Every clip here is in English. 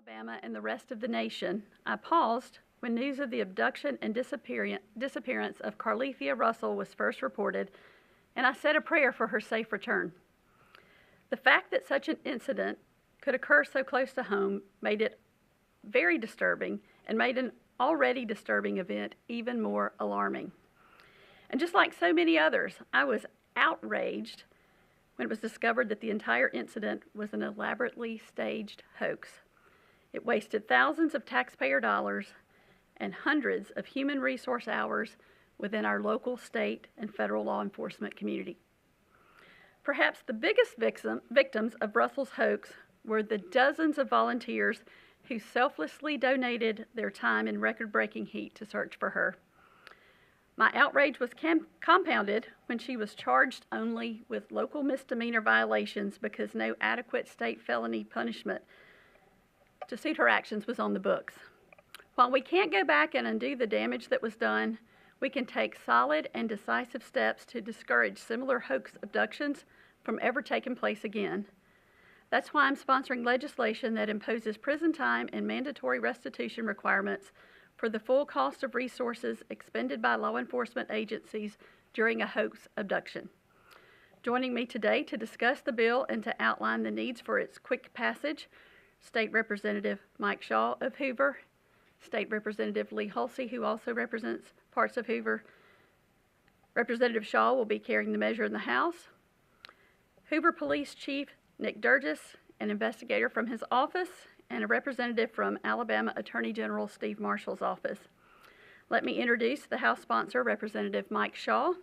Alabama and the rest of the nation, I paused when news of the abduction and disappearance of Carlethia Russell was first reported, and I said a prayer for her safe return. The fact that such an incident could occur so close to home made it very disturbing and made an already disturbing event even more alarming. And just like so many others, I was outraged when it was discovered that the entire incident was an elaborately staged hoax. It wasted thousands of taxpayer dollars and hundreds of human resource hours within our local, state, and federal law enforcement community. Perhaps the biggest victims of Russell's hoax were the dozens of volunteers who selflessly donated their time in record-breaking heat to search for her. My outrage was compounded when she was charged only with local misdemeanor violations because no adequate state felony punishment to suit her actions was on the books. While we can't go back and undo the damage that was done, we can take solid and decisive steps to discourage similar hoax abductions from ever taking place again. That's why I'm sponsoring legislation that imposes prison time and mandatory restitution requirements for the full cost of resources expended by law enforcement agencies during a hoax abduction. Joining me today to discuss the bill and to outline the needs for its quick passage, State Representative Mike Shaw of Hoover, State Representative Lee Hulsey, who also represents parts of Hoover. Representative Shaw will be carrying the measure in the House. Hoover Police Chief Nick Durgis, an investigator from his office, and a representative from Alabama Attorney General Steve Marshall's office. Let me introduce the House sponsor, Representative Mike Shaw,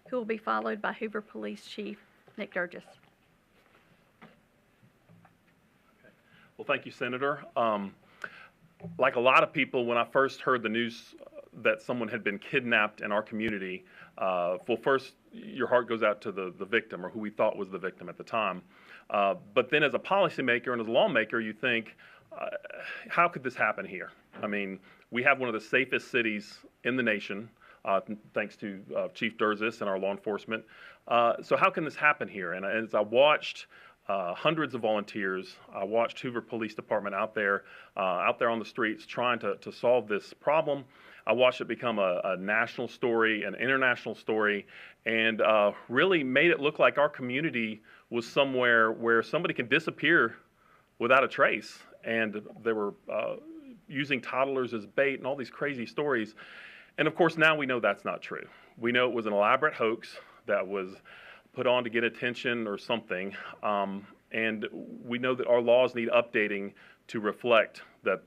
who will be followed by Hoover Police Chief Nick Durgis. Well, thank you, Senator. Like a lot of people, when I first heard the news that someone had been kidnapped in our community, well, first, your heart goes out to the victim, or who we thought was the victim at the time. But then as a policymaker and as a lawmaker, you think, how could this happen here? I mean, we have one of the safest cities in the nation, thanks to Chief Durgis and our law enforcement. So how can this happen here? And as I watched hundreds of volunteers, I watched Hoover Police Department out there on the streets trying to solve this problem. I watched it become a national story, an international story, and really made it look like our community was somewhere where somebody can disappear without a trace. And they were using toddlers as bait and all these crazy stories. And of course, now we know that's not true. We know it was an elaborate hoax that was put on to get attention or something. And we know that our laws need updating to reflect that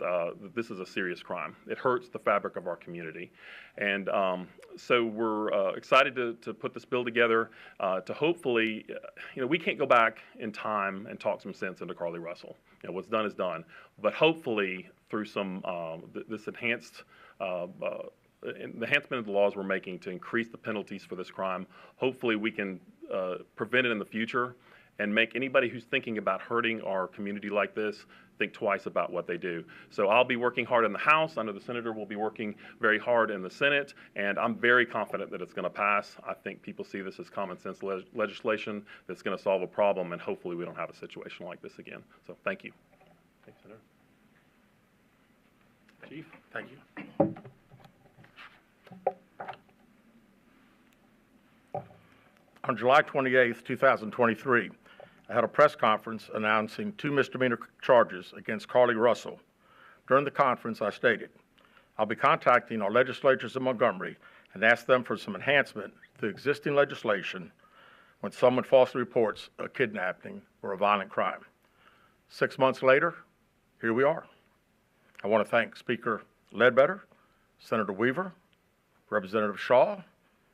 this is a serious crime. It hurts the fabric of our community. And so we're excited to put this bill together to hopefully, we can't go back in time and talk some sense into Carlee Russell. What's done is done. But hopefully through some, this enhancement of the laws we're making to increase the penalties for this crime, hopefully we can prevent it in the future and make anybody who's thinking about hurting our community like this think twice about what they do. So I'll be working hard in the House. I know the Senator will be working very hard in the Senate, and I'm very confident that it's going to pass. I think people see this as common sense legislation that's going to solve a problem, and hopefully we don't have a situation like this again. So thank you. Thanks, Senator. Chief. Thank you. On July 28, 2023, I had a press conference announcing 2 misdemeanor charges against Carlee Russell. During the conference, I stated, I'll be contacting our legislators in Montgomery and ask them for some enhancement to existing legislation when someone falsely reports a kidnapping or a violent crime. 6 months later, here we are. I want to thank Speaker Ledbetter, Senator Weaver, Representative Shaw,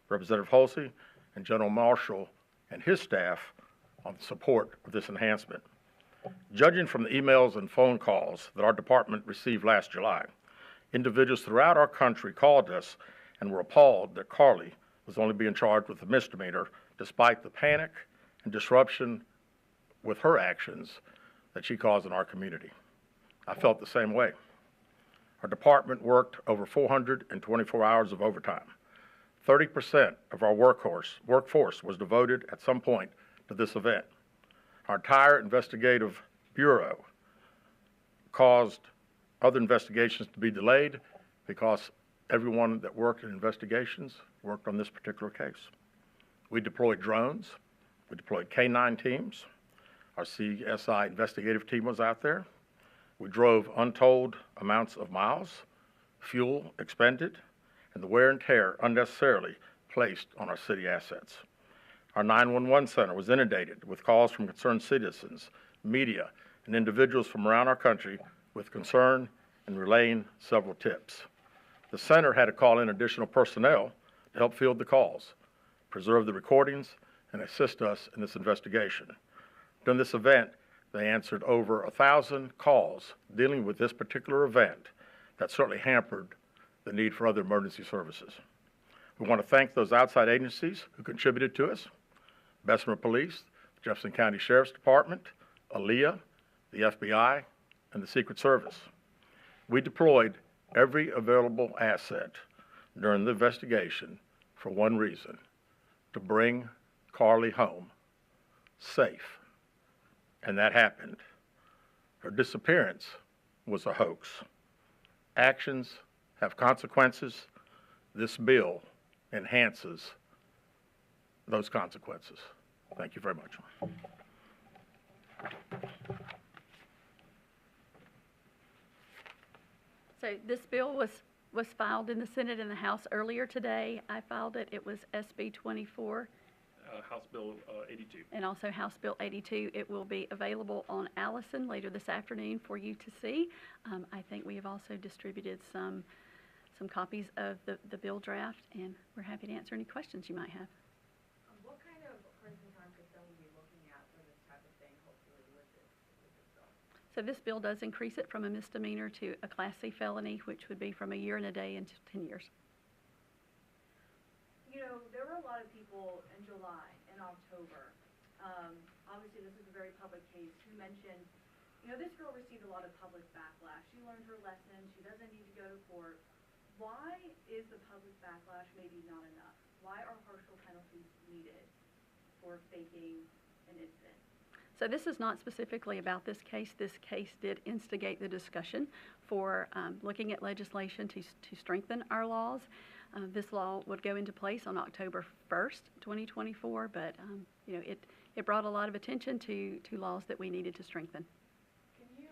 Representative Hulsey, and General Marshall and his staff on the support of this enhancement. Judging from the emails and phone calls that our department received last July, individuals throughout our country called us and were appalled that Carlee was only being charged with a misdemeanor despite the panic and disruption with her actions that she caused in our community. I felt the same way. Our department worked over 424 hours of overtime. 30% of our workforce was devoted at some point to this event. Our entire investigative bureau caused other investigations to be delayed because everyone that worked in investigations worked on this particular case. We deployed drones. We deployed K-9 teams. Our CSI investigative team was out there. We drove untold amounts of miles, fuel expended, and the wear and tear unnecessarily placed on our city assets. Our 911 center was inundated with calls from concerned citizens, media, and individuals from around our country with concern and relaying several tips. The center had to call in additional personnel to help field the calls, preserve the recordings, and assist us in this investigation. During this event, they answered over 1,000 calls dealing with this particular event that certainly hampered the need for other emergency services. We want to thank those outside agencies who contributed to us: Bessemer Police, Jefferson County Sheriff's Department, ALEA, the FBI, and the Secret Service. We deployed every available asset during the investigation for one reason: to bring Carly home safe. And that happened. Her disappearance was a hoax. Actions have consequences. This bill enhances those consequences. Thank you very much. So this bill was filed in the Senate and the House earlier today. I filed it. It was SB 24. House Bill 82. And also House Bill 82. It will be available on Allison later this afternoon for you to see. I think we have also distributed some copies of the bill draft, and we're happy to answer any questions you might have. What kind of prison time could someone be looking at for this type of thing, hopefully, with this bill? So this bill does increase it from a misdemeanor to a Class C felony, which would be from a year and a day into 10 years. You know, there were a lot of people in July and October. Obviously, this is a very public case. Who mentioned, you know, this girl received a lot of public backlash. She learned her lesson. She doesn't need to go to court. Why is the public backlash maybe not enough? Why are harsher penalties needed for faking an incident? So this is not specifically about this case. This case did instigate the discussion for looking at legislation to strengthen our laws. This law would go into place on October 1st, 2024, but you know, it brought a lot of attention to laws that we needed to strengthen. Can you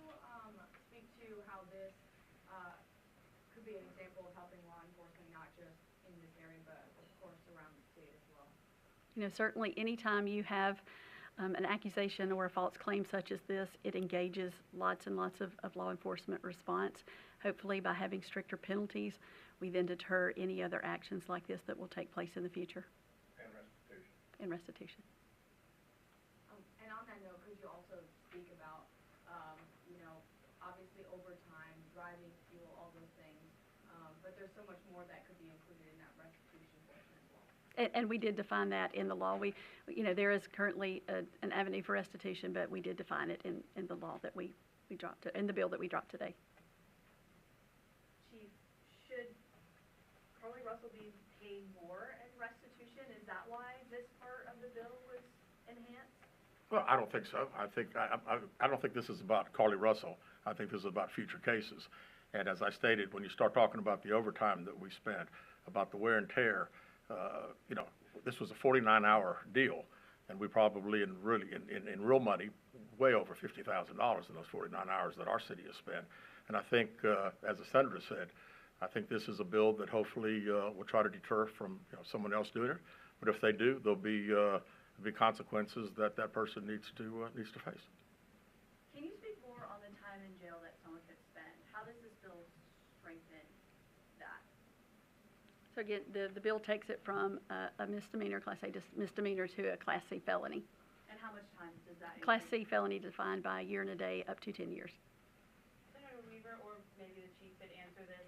speak to how this could be an example of helping law enforcement, not just in this area, but of course around the state as well? You know, certainly anytime you have an accusation or a false claim such as this, it engages lots and lots of law enforcement response. Hopefully by having stricter penalties, we then deter any other actions like this that will take place in the future. And restitution. And on that note, could you also speak about, you know, obviously overtime, driving, fuel, all those things, but there's so much more that could be included in that restitution portion as well. And we did define that in the law. You know, there is currently an avenue for restitution, but we did define it in the law that we dropped, in the bill that we dropped today. Chief, should Carly Russell be paid more in restitution? Is that why this part of the bill was enhanced? Well, I don't think so. I don't think this is about Carly Russell. I think this is about future cases. And as I stated, when you start talking about the overtime that we spent, about the wear and tear, you know, this was a 49-hour deal, and we probably, in real money, way over $50,000 in those 49 hours that our city has spent. And I think, as the senator said, I think this is a bill that hopefully will try to deter from someone else doing it. But if they do, there'll be consequences that person needs to face. Can you speak more on the time in jail that someone could spend? How does this bill strengthen that? So again, the bill takes it from a misdemeanor, Class A misdemeanor, to a Class C felony. And how much time does that increase? Class C felony defined by a year and a day up to 10 years. Senator Weaver, or maybe the chief could answer this.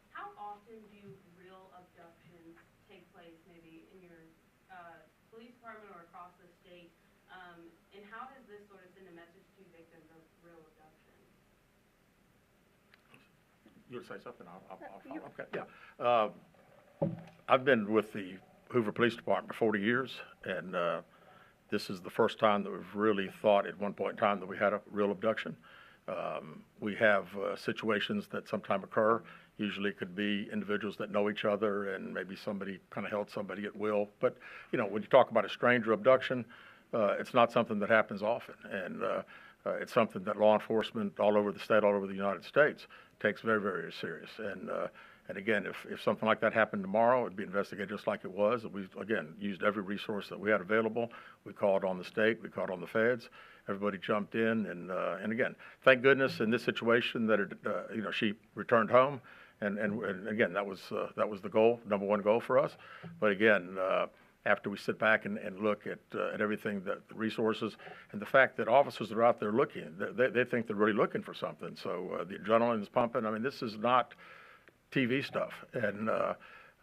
How often do real abductions take place, maybe in your police department or across the state? And how does this sort of send a message to victims of real abductions? You want to say something? I'll follow. Okay, yeah. I've been with the Hoover Police Department for 40 years, and this is the first time that we've really thought at one point in time that we had a real abduction. We have situations that sometimes occur. Usually it could be individuals that know each other and maybe somebody kind of held somebody at will. But, you know, when you talk about a stranger abduction, it's not something that happens often. And it's something that law enforcement all over the state, all over the United States, takes very, very serious. And again, if something like that happened tomorrow, it would be investigated just like it was. We, again, used every resource that we had available. We called on the state. We called on the feds. Everybody jumped in. And again, thank goodness in this situation that, you know, she returned home. And again, that was the goal, number one goal for us. But again, after we sit back and look at everything, the resources, and the fact that officers are out there looking, they think they're really looking for something. So the adrenaline is pumping. I mean, this is not TV stuff. And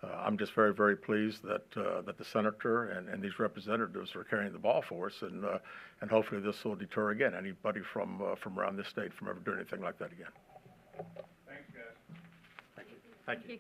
I'm just very, very pleased that the senator and these representatives are carrying the ball for us. And hopefully this will deter, again, anybody from around this state from ever doing anything like that again. Thanks, guys. Thank you. Thank you.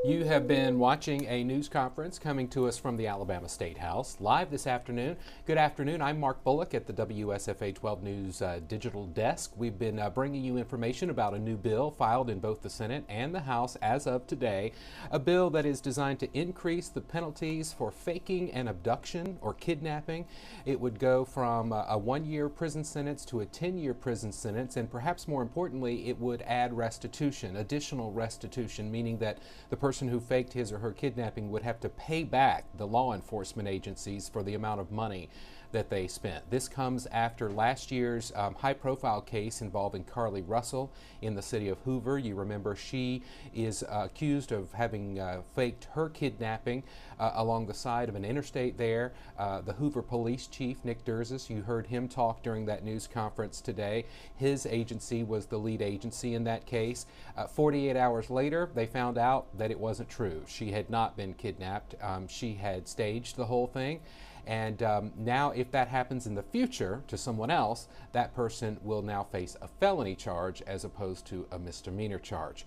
You have been watching a news conference coming to us from the Alabama State House live this afternoon. Good afternoon. I'm Mark Bullock at the WSFA 12 News digital desk. We've been bringing you information about a new bill filed in both the Senate and the House as of today, a bill that is designed to increase the penalties for faking an abduction or kidnapping. It would go from a 1-year prison sentence to a 10-year prison sentence, and perhaps more importantly, it would add restitution, additional restitution, meaning that the person who faked his or her kidnapping would have to pay back the law enforcement agencies for the amount of money that they spent. This comes after last year's high-profile case involving Carlee Russell in the city of Hoover. You remember she is accused of having faked her kidnapping along the side of an interstate there. The Hoover police chief, Nick Durzis, you heard him talk during that news conference today. His agency was the lead agency in that case. 48 hours later, they found out that it wasn't true. She had not been kidnapped. She had staged the whole thing. And now if that happens in the future to someone else, that person will now face a felony charge as opposed to a misdemeanor charge.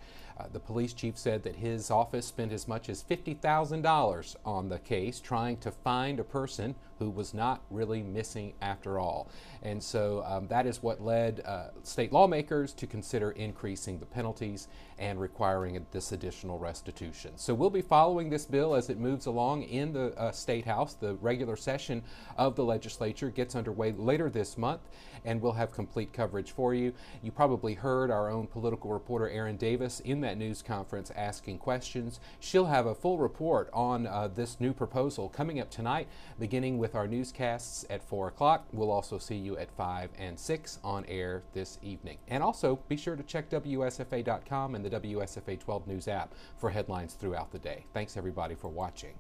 The police chief said that his office spent as much as $50,000 on the case trying to find a person who was not really missing after all. And so that is what led state lawmakers to consider increasing the penalties and requiring this additional restitution. So we'll be following this bill as it moves along in the State House. The regular session of the legislature gets underway later this month, and we'll have complete coverage for you. You probably heard our own political reporter Erin Davis in that news conference asking questions. She'll have a full report on this new proposal coming up tonight, beginning with our newscasts at 4 o'clock. We'll also see you at 5 and 6 on air this evening. And also be sure to check WSFA.com and the WSFA 12 News app for headlines throughout the day. Thanks everybody for watching.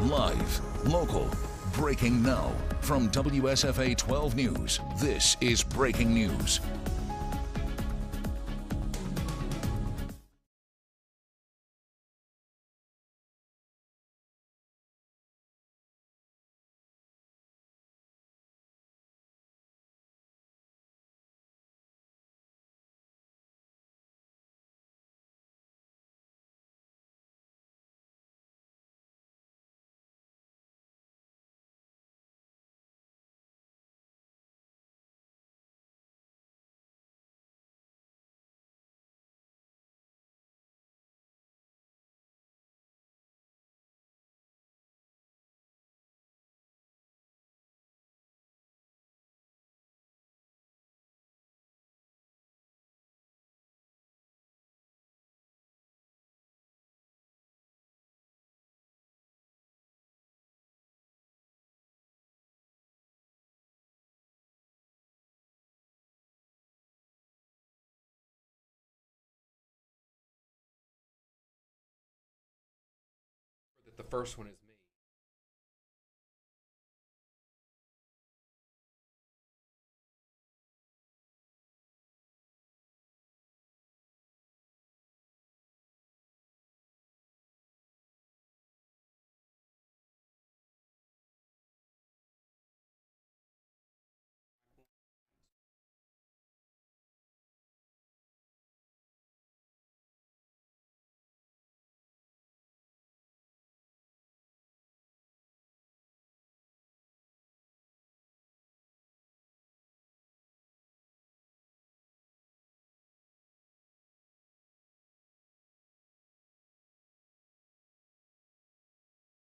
Live, local, breaking now. From WSFA 12 News, this is Breaking News. The first one is